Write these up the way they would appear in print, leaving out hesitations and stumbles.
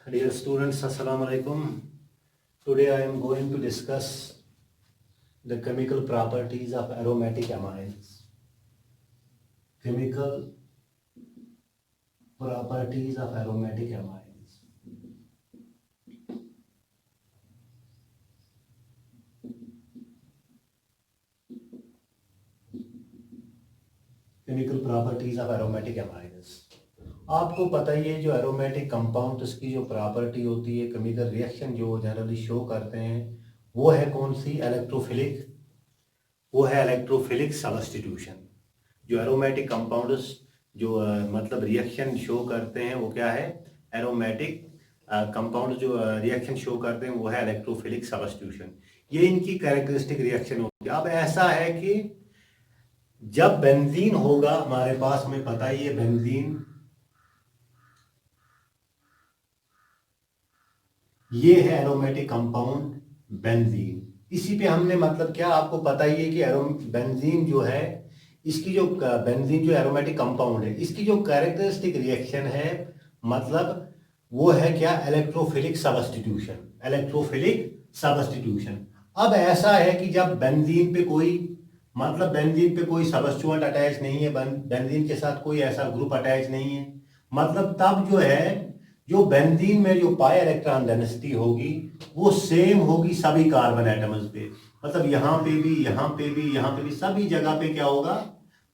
Dear students, Assalamu alaikum. Today I am going to discuss the chemical properties of aromatic amines. Chemical properties of aromatic amines. Chemical properties of aromatic amines. आपको पता ही है जो aromatic compounds की जो property होती है, chemical reaction जो generally show करते हैं, वो है कौन सी? इलेक्ट्रोफिलिक। वो है इलेक्ट्रोफिलिक सब्स्टिट्यूशन। जो एरोमेटिक कंपाउंड्स जो मतलब रिएक्शन शो करते हैं वो क्या है? एरोमेटिक कंपाउंड जो रिएक्शन शो करते हैं वो है इलेक्ट्रोफिलिक सब्स्टिट्यूशन। ये इनकी कैरेक्टरिस्टिक रिएक्शन होती है। अब ऐसा है कि जब बेंजीन होगा हमारे पास, हमें पता ही है बेंजीन, ये है एरोमेटिक कंपाउंड बेंजीन। इसी पे हमने मतलब क्या आपको पता ही है कि बेंजीन जो है, इसकी जो बेंजीन जो एरोमेटिक कंपाउंड है, इसकी जो कैरेक्टरिस्टिक रिएक्शन है मतलब वो है क्या? Electrophilic substitution. Electrophilic substitution. अब ऐसा है कि जब बेंजीन पे कोई मतलब बेंजीन पे कोई सब्स्टिट्यूएंट अटैच नहीं है, बेंजीन के साथ कोई ऐसा ग्रुप अटैच नहीं है, मतलब तब जो है जो बेंजीन में जो पाई इलेक्ट्रॉन डेंसिटी होगी वो सेम होगी सभी कार्बन एटम्स पे। मतलब यहाँ पे भी, यहाँ पे भी, यहाँ पे भी, सभी जगह पे क्या होगा?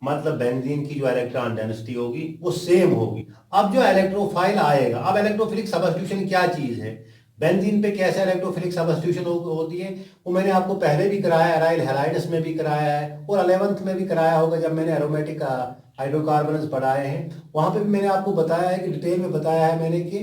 मतलब बेंजीन की जो इलेक्ट्रॉन डेंसिटी होगी वो सेम होगी। अब जो इलेक्ट्रोफाइल आएगा, अब इलेक्ट्रोफिलिक सब्स्टिट्यूशन क्या चीज है? बेंजीन पे कैसे इलेक्ट्रोफिलिक सब्स्टिट्यूशन होती है वो मैंने आपको पहले भी कराया, एराइल हैलाइड्स में भी कराया है और 11th में भी कराया होगा जब मैंने एरोमेटिक हाइड्रोकार्बन्स पढ़ाए हैं। वहां पे भी मैंने आपको बताया है कि डिटेल में बताया है मैंने कि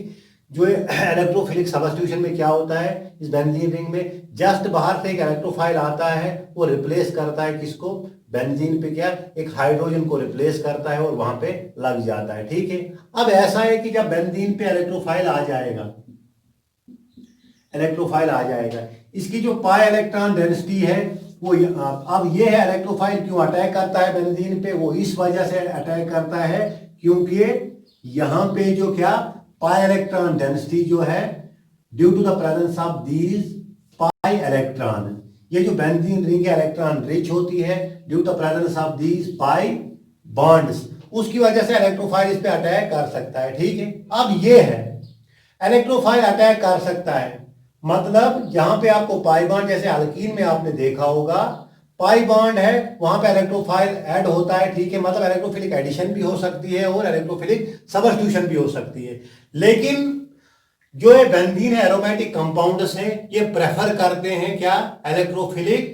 जो इलेक्ट्रोफिलिक सब्स्टिट्यूशन में क्या होता है। इस बेंजीन रिंग में जस्ट बाहर से एक इलेक्ट्रोफाइल आता है, वो रिप्लेस करता है किसको? बेंजीन पे क्या? एक हाइड्रोजन को रिप्लेस करता है और वहां पे लग जाता है। ठीक है। अब ऐसा है कि जब बेंजीन पे इलेक्ट्रोफाइल आ जाएगा, इलेक्ट्रोफाइल आ जाएगा, इसकी जो पाई इलेक्ट्रॉन डेंसिटी है वो अब ये है इलेक्ट्रोफाइल क्यों अटैक करता है बेंजीन पे? वो इस वजह से अटैक करता है क्योंकि यहां पे जो क्या पाई इलेक्ट्रॉन डेंसिटी जो है due to the presence of these pi electron, ये जो बेंजीन रिंग इलेक्ट्रॉन रिच होती है due to the presence of these pi bonds, उसकी वजह से इलेक्ट्रोफाइल इस पे अटैक कर सकता है। ठीक है। अब ये है इलेक्ट्रोफाइल अटैक कर सकता है मतलब जहां पे आपको पाई बॉन्ड, जैसे अल्कीन में आपने देखा होगा पाई बॉन्ड है वहां पे इलेक्ट्रोफाइल ऐड होता है। ठीक है। मतलब इलेक्ट्रोफिलिक एडिशन भी हो सकती है और इलेक्ट्रोफिलिक सब्स्टिट्यूशन भी हो सकती है। लेकिन जो ये बेंजीन है एरोमेटिक कंपाउंड्स हैं ये प्रेफर करते हैं क्या? इलेक्ट्रोफिलिक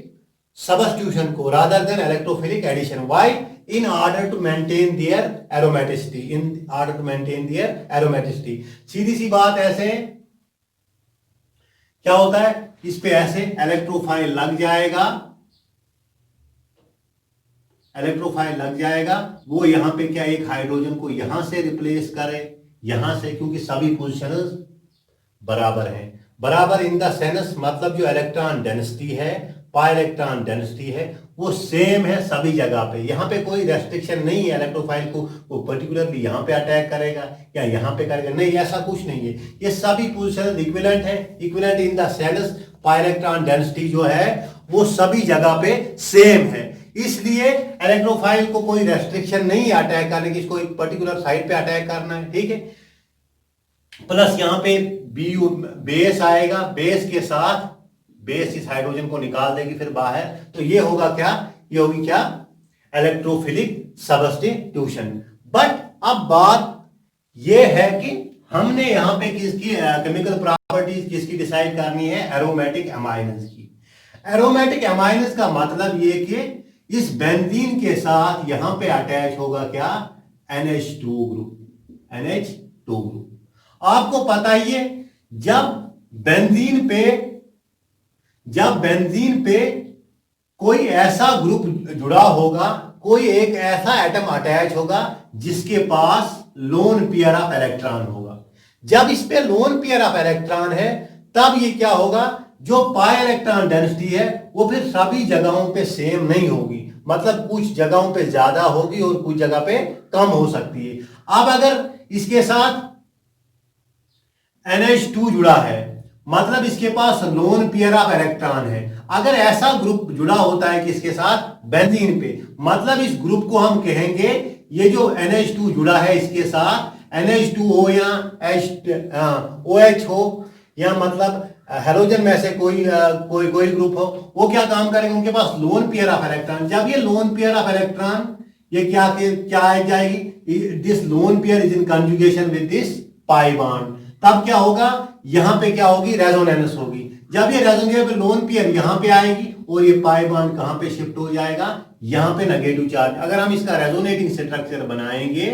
सब्स्टिट्यूशन को rather than electrophilic addition. Why? in order to maintain their aromaticity, in order to maintain their aromaticity। सीधी सी बात, ऐसे क्या होता है, इस पे ऐसे इलेक्ट्रोफाइल लग जाएगा, इलेक्ट्रोफाइल लग जाएगा, वो यहां पे क्या एक हाइड्रोजन को यहां से रिप्लेस करे, यहां से, क्योंकि सभी पोजीशंस बराबर हैं। बराबर इन द सेंस मतलब जो इलेक्ट्रॉन डेंसिटी है, पाई इलेक्ट्रॉन डेंसिटी है वो सेम है सभी जगह पे। यहां पे कोई रेस्ट्रिक्शन नहीं है इलेक्ट्रोफाइल को वो पर्टिकुलरली यहां पे अटैक करेगा या यहां पे करेगा, नहीं, ऐसा कुछ नहीं है। ये सभी पोजीशन इक्विवेलेंट है। Equivalent in the sense pi electron density जो है वो सभी जगह पे सेम है, इसलिए इलेक्ट्रोफाइल को कोई रेस्ट्रिक्शन नहीं है अटैक करने की, इसको एक पर्टिकुलर साइड पे अटैक करना है। ठीक है। प्लस यहां पे बेस आएगा, बेस के साथ बेस इस हाइड्रोजन को निकाल देगी फिर बाहर, तो ये होगा क्या? ये होगी क्या? Electrophilic substitution. बट अब बात ये है कि हमने यहां पे किसकी केमिकल प्रॉपर्टीज किसकी डिसाइड करनी है? एरोमेटिक अमाइन्स की। एरोमेटिक अमाइन्स का मतलब ये कि इस बेंजीन के साथ यहां पे अटैच होगा क्या? NH2 group. NH2 group. आपको पता ही है जब बेंजीन पे कोई ऐसा ग्रुप जुड़ा होगा, कोई एक ऐसा एटम अटैच होगा जिसके पास लोन पेयर ऑफ इलेक्ट्रॉन होगा, जब इस पे लोन पेयर ऑफ इलेक्ट्रॉन है तब ये क्या होगा? जो पाई इलेक्ट्रॉन डेंसिटी है वो फिर सभी जगहों पे सेम नहीं होगी, मतलब कुछ जगहों पे ज्यादा होगी और कुछ जगह पे कम हो सकती है। अब अगर इसके साथ NH2 जुड़ा है, मतलब इसके पास लोन पेयर ऑफ इलेक्ट्रॉन है। अगर ऐसा ग्रुप जुड़ा होता है किसके साथ, बेंजीन पे, मतलब इस ग्रुप को हम कहेंगे, ये जो NH2 जुड़ा है इसके साथ NH2 हो या OH हो, या मतलब हेलोजन में से कोई ग्रुप हो, वो क्या काम करेंगे, उनके पास लोन पेयर ऑफ इलेक्ट्रॉन। जब ये लोन पेयर ऑफ इलेक्ट्रॉन ये क्या आ जाएगी, this lone pair is in conjugation with this pi bond, तब क्या होगा, यहां पे क्या होगी, रेजोनेंस होगी। जब ये रेजोनेंस लोन पेयर यहां पे आएगी और ये पाई बॉन्ड कहां पे शिफ्ट हो जाएगा, यहां पे नेगेटिव चार्ज। अगर हम इसका रेजोनेटिंग स्ट्रक्चर बनाएंगे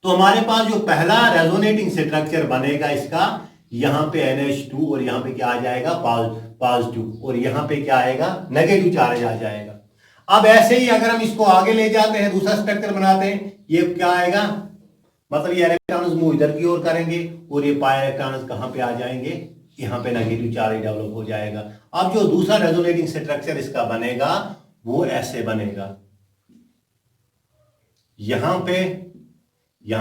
तो हमारे पास जो पहला रेजोनेटिंग स्ट्रक्चर बनेगा इसका, यहां पे NH2 और यहां पे क्या आ जाएगा, पॉजिटिव, और यहां पे क्या आएगा, नेगेटिव चार्ज आ जाएगा। अब ऐसे ही अगर हम इसको आगे ले जाते हैं, दूसरा स्ट्रक्चर बनाते हैं, ये क्या आएगा, मतलब ये इलेक्ट्रॉन्स मूव इधर की ओर करेंगे और ये पाई इलेक्ट्रॉन्स कहां पे आ जाएंगे, यहां पे नेगेटिव चार्ज डेवलप हो जाएगा। अब जो दूसरा रेजोनेटिंग स्ट्रक्चर इसका बनेगा वो ऐसे बनेगा, यहां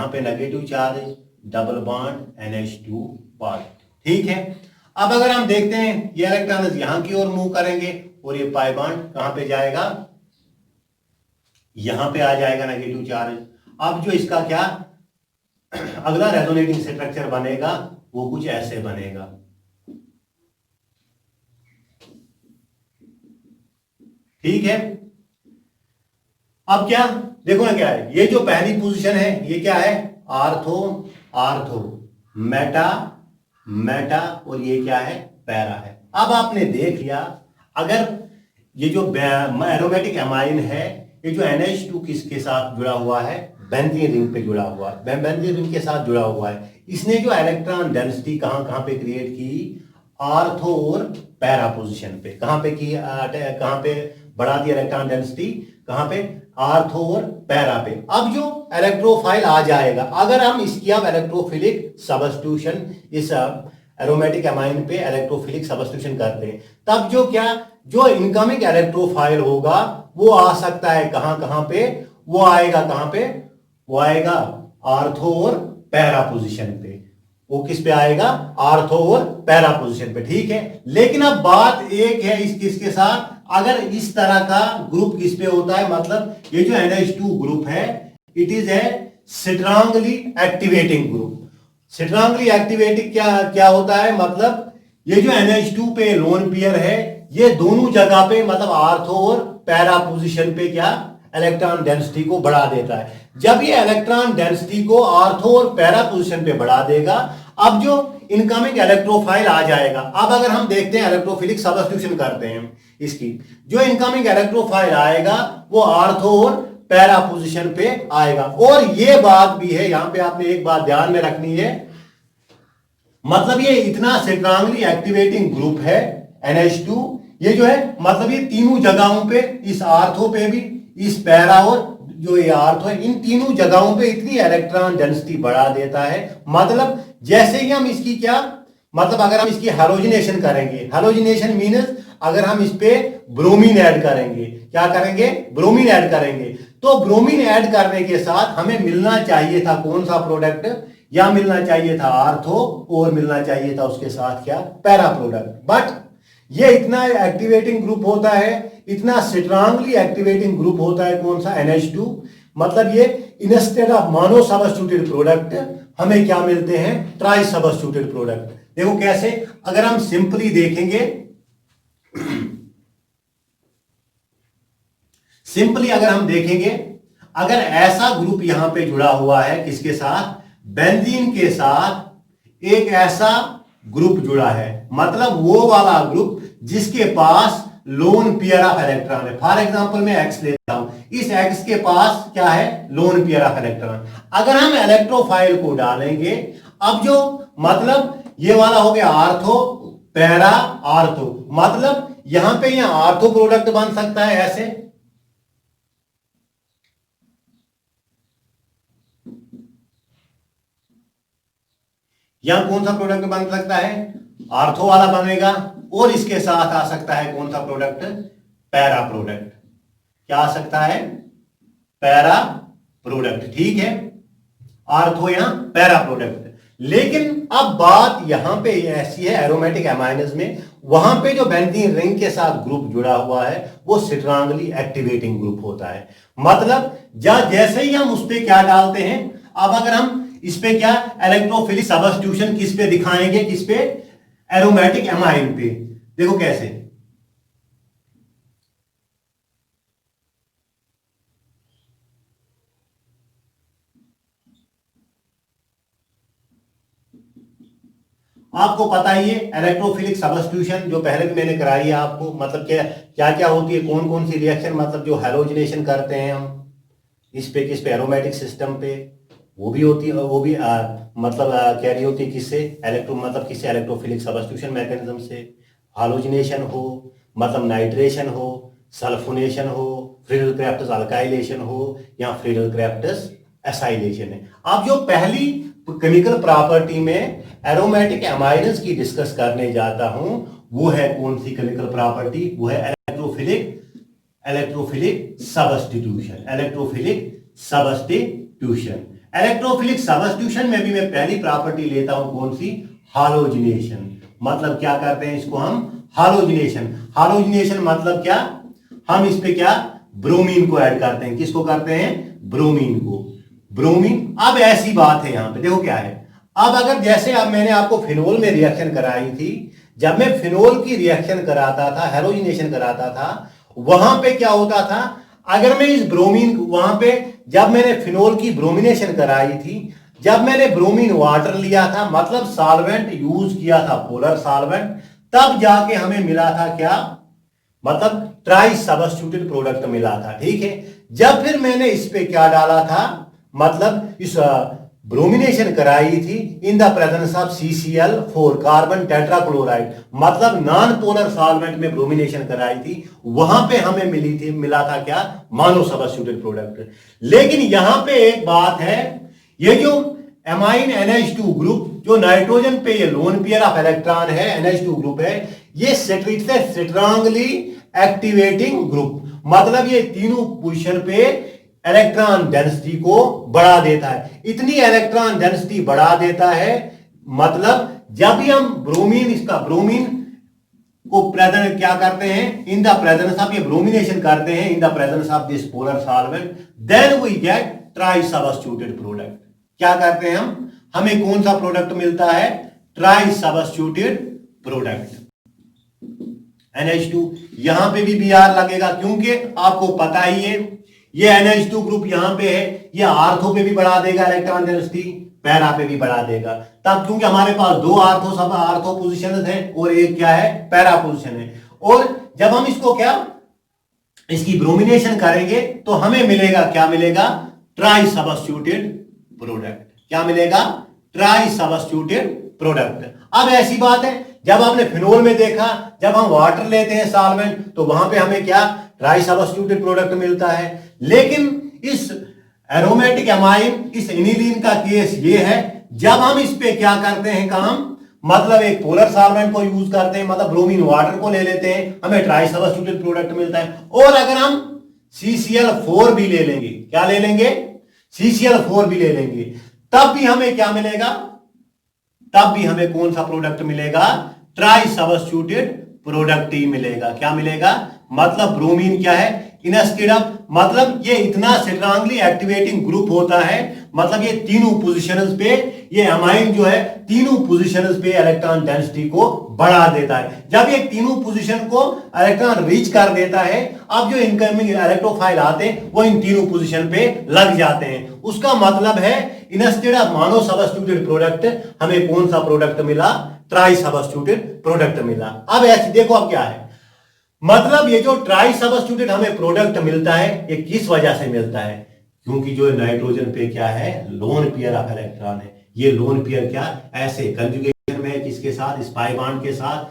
पे negative charge, double bond NH2 positive, ठीक है। अब अगर हम देखते हैं ये इलेक्ट्रॉन्स यहां की ओर मूव करेंगे और ये पाई बॉन्ड कहां पे जाएगा, यहां पे आ जाएगा नेगेटिव चार्ज। अब जो इसका क्या अगला रेजोनेटिंग स्ट्रक्चर बनेगा वो कुछ ऐसे बनेगा, ठीक है। अब क्या देखो ना, क्या है ये जो पहली पोजीशन है, ये क्या है, आर्थो मेटा और ये क्या है, पैरा है। अब आपने देख लिया, अगर ये जो एरोमेटिक एमाइन है, ये जो NH2 किसके साथ जुड़ा हुआ है, बेंजीन रिंग पे जुड़ा हुआ है, बेंजीन रिंग के साथ जुड़ा हुआ है। इसने जो इलेक्ट्रॉन डेंसिटी कहां पे क्रिएट की, आर्थो और पैरा पोजीशन पे, कहां पे की, कहां पे बढ़ा दी इलेक्ट्रॉन डेंसिटी, कहां पे, आर्थो और पैरा पे। अब जो इलेक्ट्रोफाइल आ जाएगा, अगर हम इसकी अब इलेक्ट्रोफिलिक सब्स्टिट्यूशन इस एरोमेटिक अमाइन पे इलेक्ट्रोफिलिक सब्स्टिट्यूशन करते हैं, तब जो इनकमिंग इलेक्ट्रोफाइल होगा वो आ सकता है कहां पे, वो आएगा कहां पे, वो आएगा आर्थो और पैरा पोजीशन पे। वो किस पे आएगा, आर्थो और पैरा पोजीशन पे, ठीक है। लेकिन अब बात एक है किसके साथ, अगर इस तरह का ग्रुप किस पे होता है, मतलब ये जो NH2 ग्रुप है, it is A strongly activating group. Strongly activating क्या होता है, मतलब ये जो NH2 पे लोन पेयर है, ये दोनों जगह पे, मतलब आर्थो और पैरा पोजीशन पे क्या, इलेक्ट्रॉन डेंसिटी को बढ़ा देता है। जब ये इलेक्ट्रॉन डेंसिटी को आर्थो और पैरा पोजीशन पे बढ़ा देगा, अब जो इनकमिंग इलेक्ट्रोफाइल आ जाएगा। अब अगर हम देखते हैं इलेक्ट्रोफिलिक सब्स्टिट्यूशन करते हैं इसकी, जो इनकमिंग इलेक्ट्रोफाइल आएगा वो आर्थो और पैरा पोजीशन पे आएगा। और ये बात भी है, यहां पे आपने एक बात ध्यान में रखनी है, मतलब ये इतना स्ट्रांगली एक्टिवेटिंग ग्रुप है NH2, ये जो है मतलब ये तीनों जगहों पे, इस आर्थो पे भी, इस पैरा और जो ये आर्थो है, इन तीनों जगहों पे इतनी इलेक्ट्रॉन डेंसिटी बढ़ा देता है। मतलब जैसे ही हम इसकी क्या, मतलब अगर हम इसकी हैलोजिनेशन करेंगे, हैलोजिनेशन मीन्स अगर हम इस पे ब्रोमीन ऐड करेंगे, क्या करेंगे, ब्रोमीन ऐड करेंगे, तो ब्रोमीन ऐड करने के साथ हमें मिलना चाहिए था कौन सा प्रोडक्ट, या मिलना चाहिए था आर्थो और मिलना चाहिए था उसके साथ क्या, पैरा प्रोडक्ट। बट ये इतना एक्टिवेटिंग ग्रुप होता है, इतना स्ट्रांगली एक्टिवेटिंग ग्रुप होता है कौन सा, NH2, मतलब ये instead of mono substituted product हमें क्या मिलते हैं, ट्राई सब्स्टिट्यूटेड प्रोडक्ट। देखो कैसे, अगर हम सिंपली देखेंगे, सिंपली अगर हम देखेंगे, अगर ऐसा ग्रुप यहां पे जुड़ा हुआ है किसके साथ, बेंजीन के साथ एक ऐसा ग्रुप जुड़ा है, मतलब वो वाला ग्रुप जिसके पास लोन पेयर ऑफ इलेक्ट्रॉन है। फॉर एग्जांपल मैं X लेता हूं, इस X के पास क्या है, लोन पेयर ऑफ इलेक्ट्रॉन। अगर हम इलेक्ट्रोफाइल को डालेंगे, अब जो मतलब ये वाला हो गया आर्थो पैरा आर्थो, मतलब यहां पे यहां आर्थो प्रोडक्ट बन सकता है ऐसे, यहां कौन सा प्रोडक्ट बन सकता है, आर्थो वाला बनेगा, और इसके साथ आ सकता है कौन सा प्रोडक्ट, पैरा प्रोडक्ट। क्या आ सकता है, पैरा प्रोडक्ट, ठीक है, आर्थो यहां पैरा प्रोडक्ट। लेकिन अब बात यहां पे ऐसी है एरोमेटिक एमाइन्स में, वहां पे जो बेंजीन रिंग के साथ ग्रुप जुड़ा हुआ है वो स्ट्रांगली एक्टिवेटिंग ग्रुप होता है। मतलब जैसे ही हम उस पे क्या डालते हैं, अब अगर हम इस पे क्या इलेक्ट्रोफिलिक सब्स्टिट्यूशन किस पे दिखाएंगे, किस पे, एरोमेटिक एमाइन पे। देखो कैसे, आपको पता ही है इलेक्ट्रोफिलिक सब्स्टिट्यूशन जो पहले भी मैंने कराई है आपको, मतलब क्या क्या होती है, कौन कौन सी रिएक्शन, मतलब जो हैलोजिनेशन करते हैं हम इस पे, किस पे, एरोमेटिक सिस्टम पे, वो भी होती है, वो भी मतलब क्या रही होती है, किससे, मतलब किससे, इलेक्ट्रोफिलिक सब्स्टिट्यूशन मैकेनिज्म से। हालोजिनेशन हो, मतलब नाइट्रेशन हो, सल्फोनेशन हो, फ्रीडल क्राफ्टस अल्काइलेशन हो, या फ्रीडल क्राफ्टस एसाइलेशन है। अब जो पहली केमिकल प्रॉपर्टी में एरोमेटिक एमाइन्स की डिस्कस करने जाता हूं, वो है कौन सी केमिकल प्रॉपर्टी, वो है इलेक्ट्रोफिलिक सब्स्टिट्यूशन में भी मैं पहली प्रॉपर्टी लेता हूं कौन सी, हालोजिनेशन। मतलब क्या करते हैं इसको हम, हालोजिनेशन मतलब क्या, हम इस पे क्या, ब्रोमीन को ऐड करते हैं। किसको करते हैं, ब्रोमीन को, ब्रोमीन। अब ऐसी बात है यहां पे, देखो क्या है, अब अगर जैसे अब मैंने आपको फिनोल में रिएक्शन कराई थी, जब मैं फिनोल की रिएक्शन कराता था, हेलोजिनेशन कराता था, वहां पे क्या होता था, अगर मैं इस ब्रोमीन, वहां पे जब मैंने फिनोल की ब्रोमिनेशन कराई थी, जब मैंने ब्रोमीन वाटर लिया था, मतलब सॉल्वेंट यूज किया था, पोलर सॉल्वेंट, तब जाके हमें मिला था क्या, मतलब ट्राई सब्स्टिट्यूटेड प्रोडक्ट मिला था। ठीक है, जब फिर मैंने इस पे क्या डाला था, मतलब इस ब्रोमिनेशन कराई थी इन the presence of CCl4 carbon tetrachloride, मतलब नॉन पोलर सॉल्वेंट में ब्रोमिनेशन कराई थी, वहां पे हमें मिला था क्या, मोनो सब्स्टिट्यूटेड प्रोडक्ट। लेकिन यहां पे एक बात है, ये जो एमाइन NH2 ग्रुप, जो नाइट्रोजन पे ये लोन पेयर ऑफ इलेक्ट्रॉन है, NH2 ग्रुप है, ये स्ट्रांगली एक्टिवेटिंग ग्रुप, मतलब ये तीनों पोजीशन पे इलेक्ट्रॉन डेंसिटी को बढ़ा देता है। इतनी इलेक्ट्रॉन डेंसिटी बढ़ा देता है, मतलब जब भी हम ब्रोमीन को प्रेजेंट क्या करते हैं, इन द प्रेजेंस ऑफ, ये ब्रोमिनेशन करते हैं in the presence of this polar solvent, then we get tri substituted product. क्या करते हैं हम, हमें कौन सा प्रोडक्ट मिलता है, ट्राई सब्स्टिट्यूटेड प्रोडक्ट। NH2, यहां पे भी Br लगेगा, क्योंकि आपको पता ही है ये NH2 ग्रुप यहां पे है, ये आर्थो पे भी बढ़ा देगा इलेक्ट्रॉन डेंसिटी, पैरा पे भी बढ़ा देगा, तब क्योंकि हमारे पास दो आर्थो पोजीशन है और एक क्या है, पैरा पोजीशन है। और जब हम इसको क्या, इसकी ब्रोमिनेशन करेंगे तो हमें मिलेगा, क्या मिलेगा, ट्राई सब्स्टिट्यूटेड प्रोडक्ट। क्या मिलेगा, ट्राई सब्स्टिट्यूटेड प्रोडक्ट। अब ऐसी बात है, जब आपने फिनोल में देखा, जब हम वाटर लेते हैं सॉल्वेंट, तो वहां पे हमें क्या, ट्राई सब्स्टिट्यूटेड प्रोडक्ट मिलता है। लेकिन इस एरोमेटिक एमाइन, इस एनिलीन का केस ये है, जब हम इस पे क्या करते हैं काम, मतलब एक पोलर सॉल्वेंट को यूज करते हैं, मतलब ब्रोमीन वाटर को ले लेते हैं, हमें ट्राई सब्स्टिट्यूटेड प्रोडक्ट मिलता है। और अगर हम CCl4 भी ले लेंगे, क्या ले लेंगे, CCl4 भी ले लेंगे, तब भी हमें क्या मिलेगा, तब भी हमें कौन सा प्रोडक्ट मिलेगा, ट्राई सब्स्टिट्यूटेड प्रोडक्ट ही मिलेगा। क्या मिलेगा, मतलब ब्रोमीन क्या है, इंस्टेड ऑफ, मतलब ये इतना स्ट्रांगली एक्टिवेटिंग ग्रुप होता है, मतलब ये तीनों पोजीशंस पे, ये अमाइन जो है तीनों पोजीशंस पे इलेक्ट्रॉन डेंसिटी को बढ़ा देता है। जब ये तीनों पोजीशन को इलेक्ट्रॉन रीच कर देता है, अब जो इनकमिंग इलेक्ट्रोफाइल आते हैं वो इन तीनों पोजीशन पे लग जाते हैं। उसका मतलब है instead of mono substituted product हमें कौन सा प्रोडक्ट मिला, ट्राई सब्स्टिट्यूटेड प्रोडक्ट मिला। अब ऐसे देखो, अब क्या है, मतलब ये जो ट्राई सब्स्टिट्यूटेड हमें प्रोडक्ट मिलता है, ये किस वजह से मिलता है, क्योंकि जो नाइट्रोजन पे क्या है, लोन पेयर ऑफ इलेक्ट्रॉन है। ये लोन पेयर क्या ऐसे कंजुगेशन में है, किसके साथ, इस पाई बॉन्ड के साथ।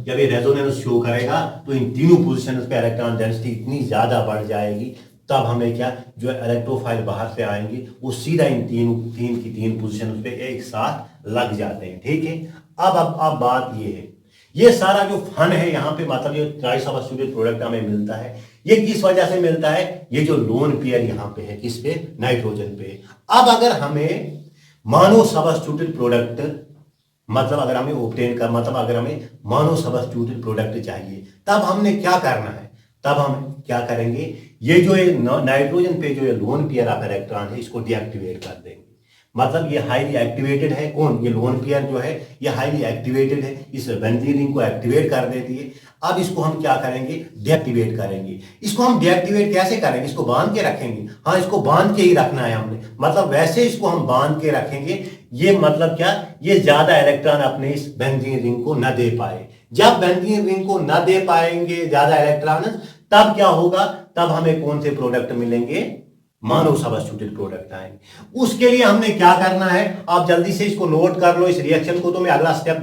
जब ये रेजोनेंस शो करेगा तो इन तीनों पोजीशंस पे इलेक्ट्रॉन डेंसिटी इतनी ज्यादा बढ़ जाएगी, तब हमें क्या, जो इलेक्ट्रोफाइल बाहर से आएंगे वो सीधा इन तीन पोजीशन पे एक साथ लग जाते हैं। ठीक है, अब बात ये है, ये सारा जो फन है यहाँ पे, मतलब ये ट्राई सब्स्टिट्यूटेड प्रोडक्ट हमें मिलता है, ये किस वजह से मिलता है, ये जो लोन पेयर यहाँ पे है, किस पे, नाइट्रोजन पे। अब अगर हमें मानो सबस्टिट्यूटेड प्रोडक्ट, मतलब अगर हमें ऑब्टेन कर, मतलब अगर हमें मानो सबस्टिट्यूटेड प्रोडक्ट चाहिए, तब हमने क्या करना है, तब हम क्या करेंगे, ये जो नाइट्रोजन पे जो ये लोन पेयर ऑफ इलेक्ट्रॉन है इसको डीएक्टिवेट कर देंगे। मतलब ये हाईली एक्टिवेटेड है, कौन, ये लोन पेयर जो है ये हाईली एक्टिवेटेड है, इस बेंजीन रिंग को एक्टिवेट कर देती है। अब इसको हम क्या करेंगे, डीएक्टिवेट करेंगे। इसको हम डीएक्टिवेट कैसे करेंगे, इसको बांध के रखेंगे, हाँ इसको बांध के ही रखना है हमने, मतलब वैसे इसको हम बांध के रखेंगे। ये मतलब क्या, ये ज्यादा इलेक्ट्रॉन अपने इस बेंजीन रिंग को न दे पाए। जब बेंजीन रिंग को न दे पाएंगे ज्यादा इलेक्ट्रॉन, तब क्या होगा, तब हमें कौन से प्रोडक्ट मिलेंगे, मानो सबस्टिट्यूटेड प्रोडक्ट आएंगे। उसके लिए हमने क्या करना है, आप जल्दी से इसको नोट कर लो, इस रिएक्शन को तो मैं अगला स्टेप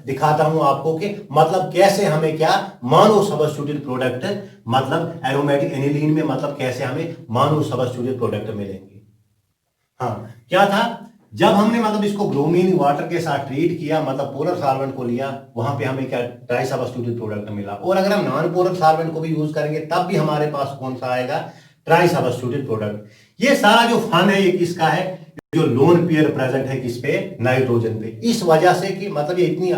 दिखाता हूं आपको कि मतलब कैसे हमें क्या मानो सबस्टिट्यूटेड प्रोडक्ट, मतलब एरोमेटिक एनिलीन में मतलब कैसे हमें मानो सबस्टिट्यूटेड प्रोडक्ट मिलेंगे। हाँ क्या था, जब हमने मतलब इसको ब्रोमीन वाटर के साथ ट्रीट किया, मतलब पोलर सॉल्वेंट को लिया, वहां पे हमें क्या ट्राई सबस्टिट्यूटेड प्रोडक्ट मिला। और अगर हम नॉन पोलर सॉल्वेंट को भी यूज करेंगे तब भी हमारे पास कौन सा आएगा, ट्राई सबस्टिट्यूटेड प्रोडक्ट। ये सारा जो फन है ये किसका है, जो लोन पेयर प्रेजेंट है किस पे, नाइट्रोजन पे। इस वजह से कि मतलब ये इतनी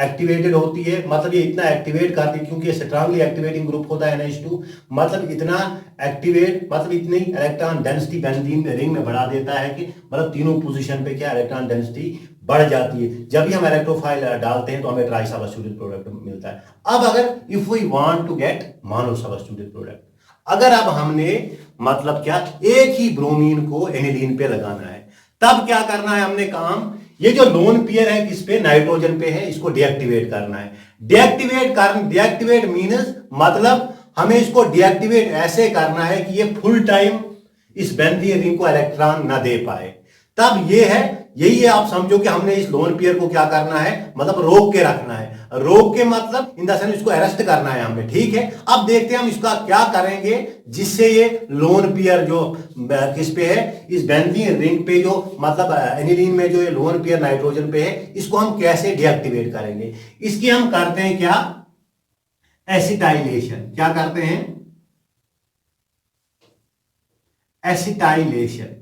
एक्टिवेटेड होती है, मतलब ये इतना एक्टिवेट करती है क्योंकि ये स्ट्रांगली एक्टिवेटिंग ग्रुप होता है NH2, मतलब इतना एक्टिवेट, मतलब इतनी इलेक्ट्रॉन डेंसिटी बेंजीन में रिंग में बढ़ा देता है कि मतलब तीनों पोजीशन पे क्या इलेक्ट्रॉन डेंसिटी बढ़ जाती है। जब भी हम इलेक्ट्रोफाइल डालते हैं तो हमें ट्राई सबस्टिट्यूटेड प्रोडक्ट मिलता है। अब अगर if we want to get मानो सबस्टिट्यूटेड प्रोडक्ट, अगर अब हमने मतलब क्या एक ही ब्रोमीन को एनिलीन पे लगाना है, तब क्या करना है हमने काम, ये जो लोन पेयर है किस पे, नाइट्रोजन पे है, इसको डीएक्टिवेट करना है। डीएक्टिवेट मींस मतलब हमें इसको डीएक्टिवेट ऐसे करना है कि ये फुल टाइम इस बेंजीन रिंग को इलेक्ट्रॉन ना दे पाए। तब ये है, यही है, आप समझो कि हमने इस लोन पेयर को क्या करना है, मतलब रोक के रखना है। रोक के मतलब इन द सेंस इसको अरेस्ट करना है हमें, ठीक है। अब देखते हैं हम इसका क्या करेंगे जिससे ये लोन पेयर जो किस पे है, इस बेंजीन रिंग पे जो मतलब एनिलीन में जो ये लोन पेयर नाइट्रोजन पे है, इसको हम कैसे डीएक्टिवेट करेंगे। इसकी हम करते हैं क्या, एसिटाइलेशन। क्या करते हैं, एसिटाइलेशन।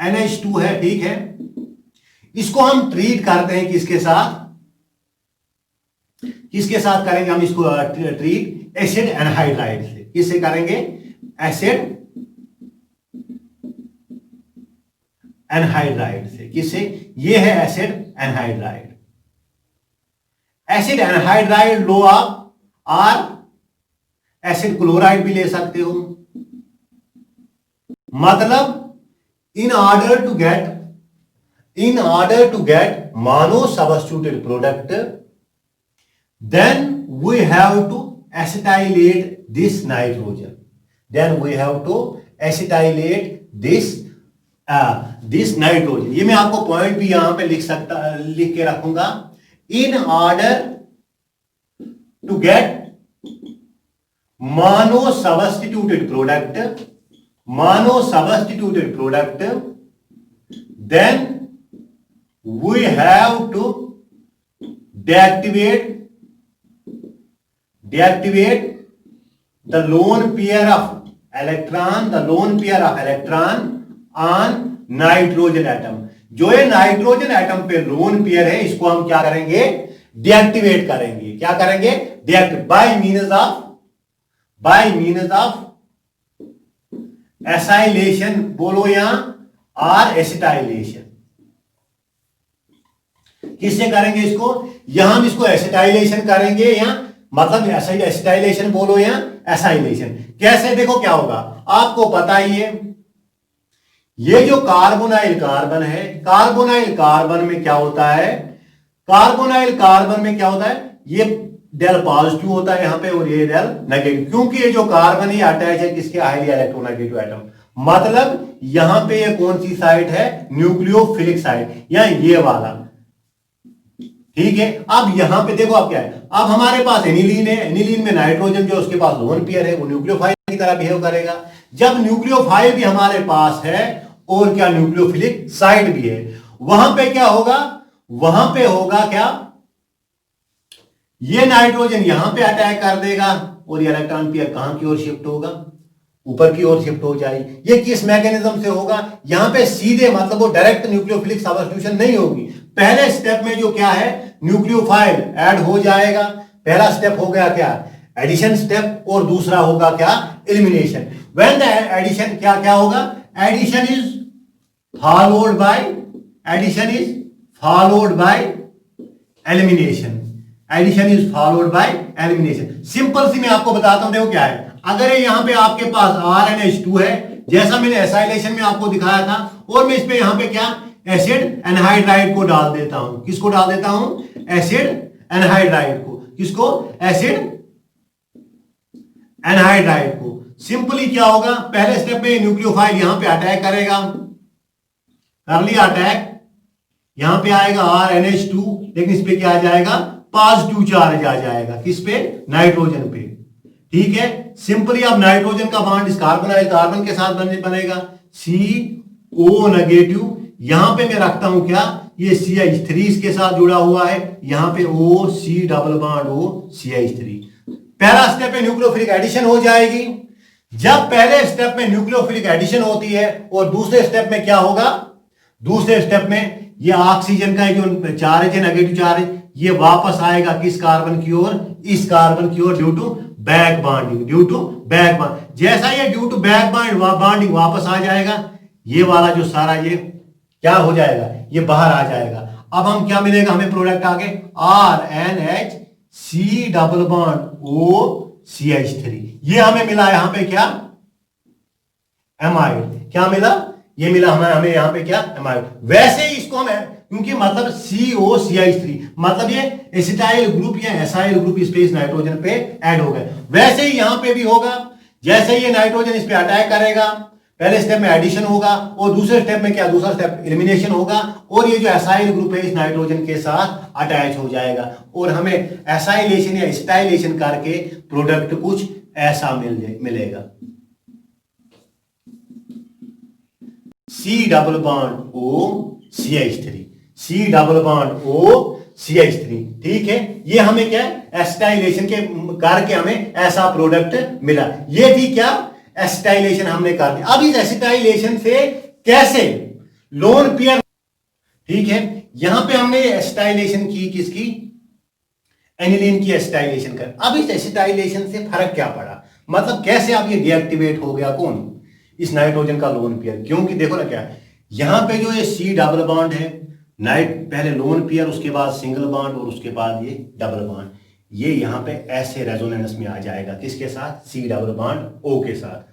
NH2 है, ठीक है, इसको हम ट्रीट करते हैं किसके साथ, किसके साथ करेंगे हम इसको ट्रीट, एसिड एनहाइड्राइड से। किससे करेंगे, एसिड एनहाइड्राइड से। किससे, ये है एसिड एनहाइड्राइड। एसिड एनहाइड्राइड लो आप, और एसिड क्लोराइड भी ले सकते हो। मतलब in order to get mono substituted product, then we have to acetylate this nitrogen, then we have to acetylate this nitrogen। ये मैं आपको पॉइंट भी यहां पे लिख के रखूंगा। in order to get mono substituted product, then we have to deactivate the lone pair of electron, on nitrogen atom. जो ये नाइट्रोजन एटम पे लोन पेयर है, इसको हम क्या करेंगे, डीएक्टिवेट करेंगे। क्या करेंगे, deactivate by means of acylation, बोलो यहां, और एसिटाइलेशन। किससे करेंगे इसको, यहां हम इसको एसिटाइलेशन करेंगे, यहां मतलब एसिटाइलेशन बोलो या एसाइलेशन। कैसे, देखो क्या होगा, आपको पता ही है, ये जो कार्बोनाइल कार्बन है, कार्बोनाइल कार्बन में क्या होता है, कार्बोनाइल कार्बन में क्या होता है, ये डेल पॉजिटिव होता है यहां पे, और ये डेल नेगेटिव, क्योंकि ये जो कार्बन ही अटैच है किसके, हाईली इलेक्ट्रोनेगेटिव एटम। मतलब यहां पे ये कौन सी साइट है, न्यूक्लियोफिलिक साइट, या ये वाला, ठीक है। अब यहां पे देखो अब क्या है, अब हमारे पास एनिलीन है, एनिलीन में नाइट्रोजन जो उसके पास लोन पेयर है वो न्यूक्लियोफाइल की तरह बिहेव करेगा। जब न्यूक्लियोफाइल भी हमारे पास है और क्या न्यूक्लियोफिलिक साइट भी है, वहां पे क्या होगा, वहां पे होगा क्या, ये नाइट्रोजन यहां पे अटैक कर देगा और ये इलेक्ट्रॉन पेयर कहां की ओर शिफ्ट होगा, ऊपर की ओर शिफ्ट हो जाएगी। ये किस मैकेनिज्म से होगा? यहां पे सीधे मतलब वो डायरेक्ट न्यूक्लियोफिलिक सब्स्टिट्यूशन नहीं होगी। पहले स्टेप में जो क्या है, न्यूक्लियोफाइल ऐड हो जाएगा। पहला स्टेप हो गया क्या, एडिशन स्टेप, और दूसरा होगा क्या, एलिमिनेशन। व्हेन द एडिशन क्या क्या होगा, addition is followed by, addition is followed by elimination, addition is followed by elimination. Simple सी मैं आपको बताता हूं, देखो क्या है। अगर यहां पे आपके पास RnH2 है, जैसा मैंने एसाइलेशन में आपको दिखाया था, और मैं इस पे यहां पे क्या, एसिड एनहाइड्राइड को डाल देता हूं। किसको डाल देता हूं, एसिड एनहाइड्राइड को। किसको, एसिड एनहाइड्राइड को। सिंपली क्या होगा, पहले स्टेप में न्यूक्लियोफाइल यहां पे अटैक करेगा, कर लिया अटैक, यहां पे आएगा RnH2, लेकिन इस पे क्या आ जाएगा, पॉजिटिव चार्ज आ जाएगा। किस पे, नाइट्रोजन पे। ठीक है, सिंपली अब नाइट्रोजन का बॉन्ड इस कार्बन के साथ बनेगा, CO नेगेटिव। यहां पे मैं रखता हूं क्या, ये CH3 इसके साथ जुड़ा हुआ है, यहां पे OC डबल बॉन्ड OCH3। पहला स्टेप में न्यूक्लियोफिलिक एडिशन हो जाएगी। जब पहले स्टेप में न्यूक्लियोफिलिक एडिशन होती है, और दूसरे स्टेप में क्या होगा, दूसरे स्टेप में ये ऑक्सीजन का जो चार्ज है, नेगेटिव चार्ज, ये वापस आएगा किस कार्बन की ओर, इस कार्बन की ओर, due to back bonding, due to back bond. जैसा ये ड्यू टू बैक बॉन्डिंग वापस आ जाएगा, ये वाला जो सारा ये क्या हो जाएगा, ये बाहर आ जाएगा। अब हम क्या मिलेगा हमें प्रोडक्ट आगे, RnHC डबल बॉन्ड OCH3, ये हमें मिला यहां पे क्या, एमाइड। क्या मिला, ये मिला हमें यहां पे क्या, एमाइड। वैसे ही इसको हम, क्योंकि मतलब COCH3 मतलब ये एसिटाइल ग्रुप या एसाइल ग्रुप इस पे, इस नाइट्रोजन पे ऐड हो गए। वैसे ही यहां पे भी होगा, जैसे ही ये नाइट्रोजन इस पे अटैक करेगा, पहले स्टेप में एडिशन होगा, और दूसरे स्टेप में क्या, दूसरा स्टेप एलिमिनेशन होगा, और ये जो एसाइल ग्रुप है इस नाइट्रोजन के साथ अटैच हो जाएगा, और हमें एसाइलेशन या एसिटाइलेशन करके प्रोडक्ट कुछ ऐसा मिलेगा। C double bond OCH3, C double bond OCH3। ठीक है, ये हमें क्या, एसिटाइलेशन के करके हमें ऐसा प्रोडक्ट मिला। ये थी क्या, एसिटाइलेशन हमने कर दी। अब इस एसिटाइलेशन से कैसे लोन पेयर, ठीक है, यहां पे हमने एसिटाइलेशन की, किसकी, एनिलीन की एसिटाइलेशन कर। अब इस एसिटाइलेशन से फर्क क्या पड़ा, मतलब कैसे अब ये डीएक्टिवेट हो गया, कौन, इस नाइट्रोजन का लोन पेयर। क्योंकि देखो ना क्या, यहां पे जो ये C डबल बॉन्ड है, पहले लोन पेयर, उसके बाद सिंगल बॉन्ड, और उसके बाद ये डबल बॉन्ड, ये यहां पे ऐसे रेजोनेंस में आ जाएगा, किसके साथ, C डबल बॉन्ड O के साथ।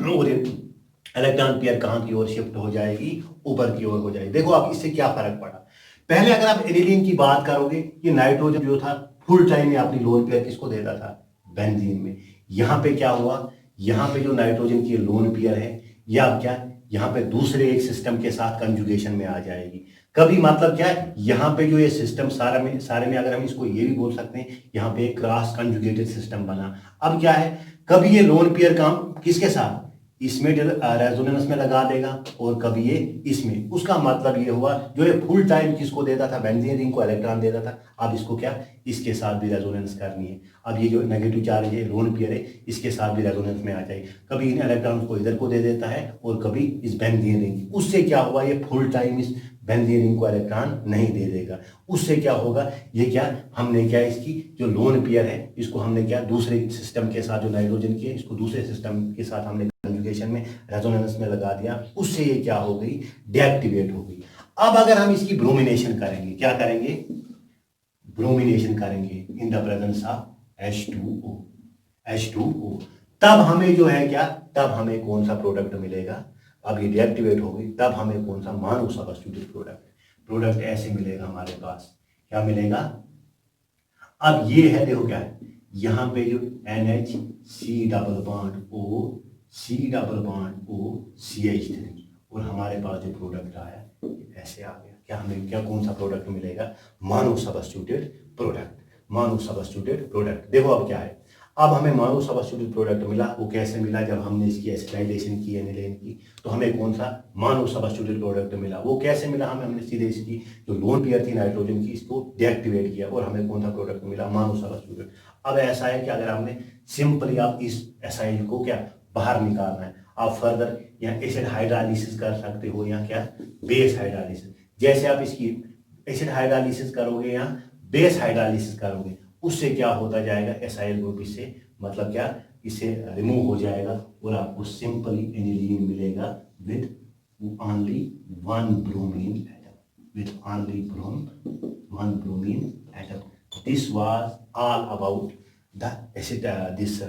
और इलेक्ट्रॉन पेयर कहां की ओर शिफ्ट हो जाएगी, ऊपर की ओर हो जाएगी। देखो अब इससे क्या फर्क पड़ा। पहले अगर आप एनिलीन की बात करोगे, ये नाइट्रोजन जो था फुल टाइम में अपनी लोन पेयर किसको देता था, बेंजीन में। यहां पे क्या हुआ, यहां पे जो नाइट्रोजन की लोन पेयर है, या क्या, यहां पे दूसरे एक सिस्टम के साथ कंजुगेशन में आ जाएगी। कभी मतलब क्या है, यहां पे जो ये सिस्टम सारे में अगर हम इसको ये भी बोल सकते हैं, यहां पे एक क्रॉस कंजुगेटेड सिस्टम बना। अब क्या है, कभी ये लोन पेयर काम किसके साथ, इसमें रेजोनेंस में लगा देगा, और कभी ये इसमें। उसका मतलब ये हुआ, जो ये फुल टाइम किसको देता था, बेंजीन रिंग को इलेक्ट्रॉन देता था, अब इसको क्या, इसके साथ भी रेजोनेंस करनी है। अब ये जो नेगेटिव चार्ज है, लोन पेयर है, इसके साथ भी रेजोनेंस में आ जाएगी। कभी इन इलेक्ट्रॉन को इधर को दे देता है, और कभी इस बेंजीन रिंग। उससे क्या हुआ, ये फुल टाइम इस बेंजीन रिंग को इलेक्ट्रॉन नहीं दे देगा। उससे क्या होगा, ये क्या, हमने क्या, इसकी जो लोन पेयर है, इसको हमने क्या, दूसरे सिस्टम के साथ, जो नाइट्रोजन की है, इसको दूसरे सिस्टम के साथ हमने कंजुगेशन में, रेजोनेंस में लगा दिया। उससे ये क्या हो गई, डीएक्टिवेट हो गई। अब अगर हम इसकी ब्रोमिनेशन करेंगे, क्या करेंगे, ब्रोमिनेशन करेंगे इन द प्रेजेंस ऑफ H2O, तब हमें जो है क्या, तब हमें कौन सा प्रोडक्ट मिलेगा। अब ये डीएक्टिवेट हो गई, तब हमें कौन सा, मानो सब्स्टिट्यूटेड प्रोडक्ट ऐसे मिलेगा हमारे पास। क्या मिलेगा, अब ये है, देखो क्या है, यहां पे जो NHC डबल बॉन्ड OCH3, और हमारे पास जो प्रोडक्ट आया ऐसे आ गया। क्या हमें क्या, कौन सा प्रोडक्ट मिलेगा, मानो सब्स्टिट्यूटेड प्रोडक्ट। देखो अब क्या है, अब हमें मानो सब्स्टिट्यूटेड प्रोडक्ट मिला। वो कैसे मिला, जब हमने इसकी एसिटाइलेशन की, एनिलीन की, तो हमें कौन सा, मानो सब्स्टिट्यूटेड प्रोडक्ट मिला। वो कैसे मिला हमें, हमने सीधे इसकी जो लोन पेयर थी नाइट्रोजन की, इसको डीएक्टिवेट किया, और हमें कौन सा प्रोडक्ट मिला, मानो सब्स्टिट्यूटेड। अब ऐसा है कि अगर हमने सिंपली आप इस एसाइल को क्या, बाहर निकालना है। आप फर्दर यहाँ एसिड हाइड्रोलाइसिस कर सकते हो या क्या बेस हाइड्रोलाइसिस। जैसे आप इसकी एसिड हाइड्रोलाइसिस करोगे या बेस हाइड्रोलाइसिस करोगे, उससे क्या होता जाएगा, एसाइल ग्रुप इससे मतलब क्या इससे रिमूव हो जाएगा और आपको सिंपली एनिलीन मिलेगा with only one bromine atom, with only one bromine atom. This was all about the acid this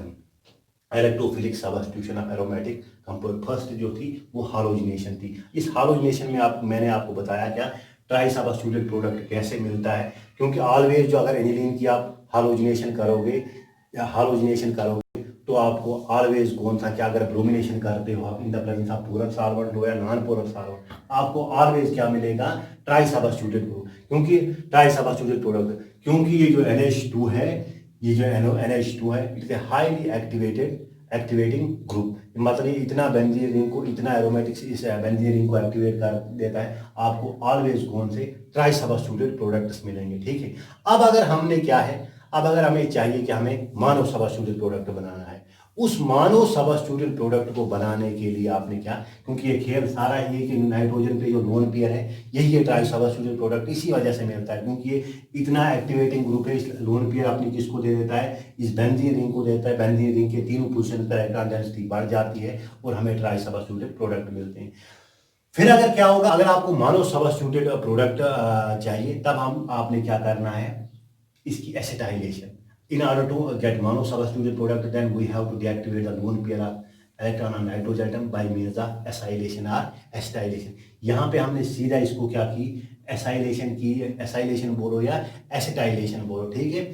electrophilic substitution of aromatic compound. First जो थी वो हालोजिनेशन थी। इस हालोजिनेशन में मैंने आपको बताया क्या ट्राई सब्स्टिट्यूटेड प्रोडक्ट कैसे मिलता है, क्योंकि ऑलवेज जो अगर एनिलीन की आप हालोजिनेशन करोगे तो आपको ऑलवेज कौन सा क्या, अगर ब्रोमिनेशन करते हो आप in the presence of porous solvent हो या नॉन पोरस सॉल्वेंट, आपको ऑलवेज क्या मिलेगा, ट्राई सब्स्टिट्यूटेड प्रोडक्ट। क्योंकि ट्राई सब्स्टिट्यूटेड प्रोडक्ट, क्योंकि ये जो NH2 है, ये जो NH2 है, it is a highly activating group. मतलब ये इतना बेंजीन रिंग को, इतना एरोमेटिक्स इस बेंजीन रिंग को एक्टिवेट कर देता है, आपको ऑलवेज कौन से ट्राई सब्स्टिट्यूटेड प्रोडक्ट्स मिलेंगे। ठीक है, अब अगर हमने क्या है, अब अगर हमें चाहिए कि हमें मानव सब्स्टिट्यूटेड प्रोडक्ट बनाना है, उस मानव सब्स्टिट्यूटेड प्रोडक्ट को बनाने के लिए आपने क्या, क्योंकि ये खेल सारा ये कि नाइट्रोजन पे जो लोन पेयर है यही ये ट्राई सब्स्टिट्यूटेड प्रोडक्ट इसी वजह से मिलता है, क्योंकि ये इतना एक्टिवेटिंग ग्रुप है। इस लोन पेयर अपनी किसको दे देता है, इस बेंजीन रिंग को देता है। बेंजीन रिंग के तीनों पोजीशन पर इलेक्ट्रॉन डेंसिटी बढ़ जाती है और हमें ट्राई सब्स्टिट्यूटेड प्रोडक्ट मिलते हैं। फिर अगर क्या होगा, अगर आपको मानव सब्स्टिट्यूटेड प्रोडक्ट चाहिए, तब आपने क्या करना है, इसकी acetylation. In order to get mono substituted product, then we have to deactivate the lone pair of electron on nitrogen atom by means of acylation or acetylation। यहाँ पे हमने सीधा इसको क्या की, एसाइलेशन की, एसाइलेशन बोलो या एसिटाइलेशन बोलो। ठीक है,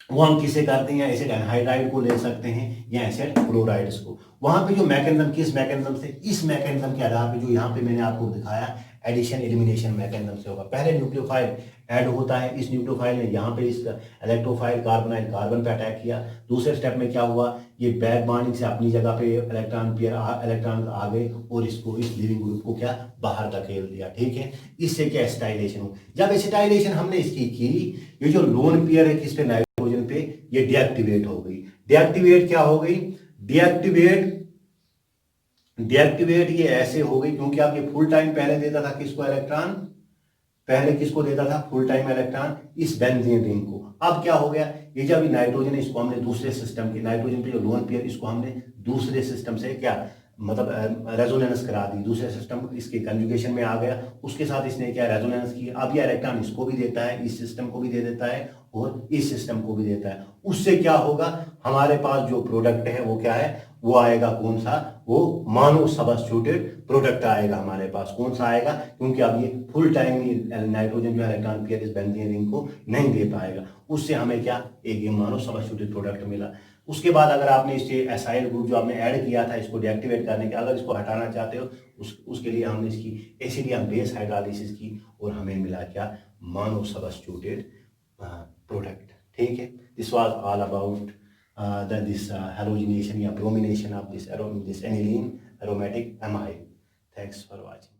वो हम किसे करते हैं, एसिड एनहाइड्राइड को ले सकते हैं या एसिड क्लोराइड्स को। वहां पे जो मैकेनिज्म, किस मैकेनिज्म से, इस मैकेनिज्म के आधार पे जो यहाँ पे मैंने आपको दिखाया एडिशन एलिमिनेशन मैकेनिज्म से होगा। पहले न्यूक्लियोफाइल ऐड होता है, इस न्यूक्लियोफाइल ने यहाँ पे इस इलेक्ट्रोफाइल कार्बोनाइल कार्बन पे अटैक किया। दूसरे स्टेप में क्या हुआ, ये बैक बॉन्डिंग से अपनी जगह पे इलेक्ट्रॉन आ गए और इसको, इस लिविंग ग्रुप को क्या बाहर धकेल दिया। ठीक है, इससे क्या एसिटाइलेशन हो। जब एसिटाइलेशन हमने इसकी की, ये जो लोन पेयर है किस पे, नाइट्रोजन पे, ये डीएक्टिवेट हो गई। डीएक्टिवेट क्या हो गई, डीएक्टिवेट ये ऐसे हो गई क्योंकि आप ये फुल टाइम पहले देता था किसको, इलेक्ट्रॉन, पहले किसको देता था, फुल टाइम इलेक्ट्रॉन इस बेंजीन रिंग को। अब क्या हो गया, ये जब नाइट्रोजन है इसको हमने दूसरे सिस्टम के, नाइट्रोजन पे जो लोन पेयर इसको हमने दूसरे सिस्टम से क्या मतलब रेजोनेंस करा दी, दूसरे सिस्टम इसके कंजुगेशन में आ गया, उसके साथ इसने क्या रेजोनेंस किया। अब ये इलेक्ट्रॉन इसको भी देता है, इस सिस्टम को भी दे देता है और इस सिस्टम को भी देता है। उससे क्या होगा, हमारे पास जो प्रोडक्ट है वो क्या है, वो आएगा कौन सा, वो मानो सब्स्टिट्यूटेड प्रोडक्ट आएगा हमारे पास। कौन सा आएगा, क्योंकि अब ये फुल टाइम नाइट्रोजन जो इलेक्ट्रॉन पेयर इस बेंजीन रिंग को नहीं दे पाएगा, उससे हमें क्या एक ये मानो सब्स्टिट्यूटेड प्रोडक्ट मिला। उसके बाद अगर आपने इससे एसाइल ग्रुप जो आपने ऐड किया था इसको डीएक्टिवेट करने के, अगर इसको हटाना चाहते हो उसके लिए हमने इसकी एसिड या बेस हाइड्रोलाइसिस की और हमें मिला क्या, मानो सब्स्टिट्यूटेड प्रोडक्ट। ठीक है, this was all about this halogenation या bromination of this aniline aromatic amide. Thanks for watching.